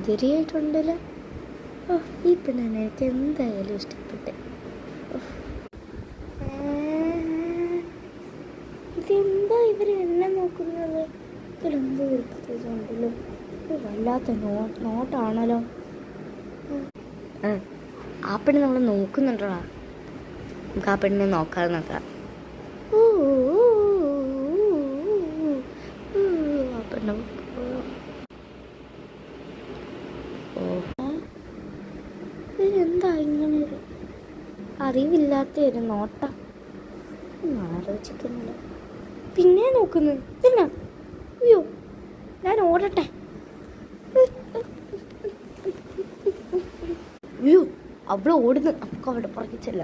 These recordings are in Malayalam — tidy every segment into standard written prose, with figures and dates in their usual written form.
സുന്ദരിയായിട്ടുണ്ടല്ലോ. ഓ, ഈ പെണ്ണിനെ എനിക്ക് എന്തായാലും ഇഷ്ടപ്പെട്ടെ. ഇതെന്താ ഇവര് എന്നെ നോക്കുന്നത്? ഇതിലെന്തോ ഒരു പ്രത്യേകതയുണ്ടല്ലോ. വല്ലാത്ത നോട്ടാണല്ലോ. ആ പെണ്ണ് നമ്മൾ നോക്കുന്നുണ്ടോ? നമുക്ക് ആ പെണ്ണിനെ നോക്കാതെ നോക്കാം. ആ പെണ്ണ് ഇതെന്താ ഇങ്ങനെ ഒരു അറിവില്ലാത്ത ഒരു നോട്ടം? ആലോചിക്കുന്നില്ല. പിന്നെ നോക്കുന്നു. പിന്നെ അയ്യോ, ഞാൻ ഓടട്ടെ. അയ്യോ, അവിടെ ഓടുന്നു. നമുക്ക് അവിടെ പുറകിച്ചല്ല.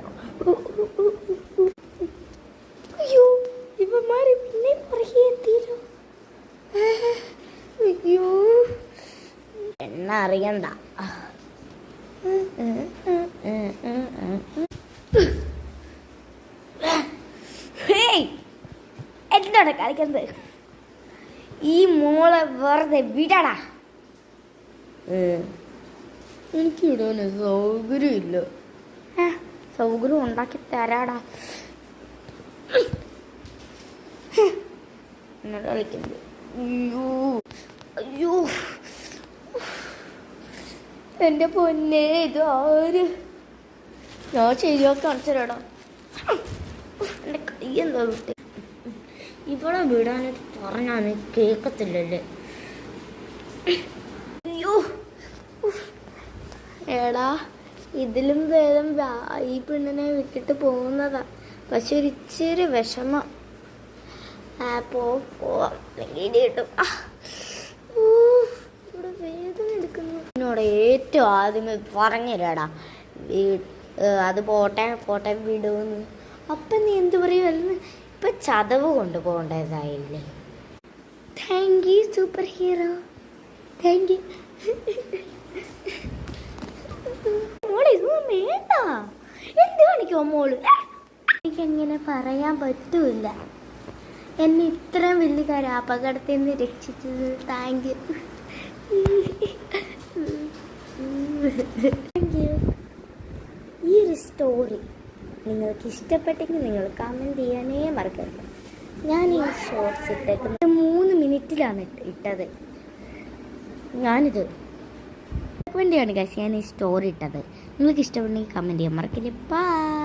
അയ്യോ, ഇവന്മാര് പിന്നെ പുറകെ എത്തിയല്ലോ. അയ്യോ, എണ്ണ അറിയണ്ട. എന്താണ് കളിക്കുന്നത്? ഈ മോളെ വെറുതെ വിടടാ. എനിക്ക് വിടാന് സൗകര്യമില്ല. സൗകര്യം ഉണ്ടാക്കി തരാടാ. എന്നോട് കളിക്കുന്നത്. അയ്യോ അയ്യോ, എൻ്റെ പൊന്നെ, ഇത് ആര്? ഞാൻ ശരിയാക്കി കാണിച്ചരാടാ. എൻ്റെ കൈ എന്താ വിട്ട്? ഇവിടെ വിടാനായിട്ട് പറഞ്ഞാന്ന് കേൾക്കത്തില്ലല്ലേ. അയ്യോ, എടാ, ഇതിലും ഭേദം ഈ പെണ്ണിനെ വിട്ടിട്ട് പോകുന്നതാ. പക്ഷെ ഒരു ഇച്ചിരി വിഷമം. പോവാം, കിട്ടും. ഇവിടെ വേദന എടുക്കുന്നു. എന്നോട് ഏറ്റവും ആദ്യമേ പറഞ്ഞുതരാടാ, അത് പോട്ടെ പോട്ടെ വിടുമെന്ന്. അപ്പം നീ എന്ത് പറയുമെന്ന്? ഇപ്പം ചതവ് കൊണ്ടുപോകേണ്ടതായില്ലേ? Thank you super hero, thank you. മോളെ ഇതൊന്നും വേണ്ട. എന്ത് കാണിക്കുമോ മോള്? എനിക്കങ്ങനെ പറയാൻ പറ്റൂല. എന്നെ ഇത്രയും വലിയ അപകടത്തിൽ നിന്ന് രക്ഷിച്ചത് താങ്ക് യു. Thank you. ഈ ഒരു സ്റ്റോറി നിങ്ങൾക്ക് ഇഷ്ടപ്പെട്ടെങ്കിൽ നിങ്ങൾ കമൻറ്റ് ചെയ്യാനേ മറക്കരുത്. ഞാൻ ഈ ഷോർട്സ് ഇട്ടേക്കുന്നത് 3 മിനിറ്റിലാണ് ഇട്ടത്. ഞാനിത് വേണ്ടിയാണ് ഗൈസ് ഞാൻ ഈ സ്റ്റോറി ഇട്ടത്. നിങ്ങൾക്ക് ഇഷ്ടപ്പെട്ടെങ്കിൽ കമൻറ്റ് ചെയ്യാൻ മറക്കില്ല. ബൈ.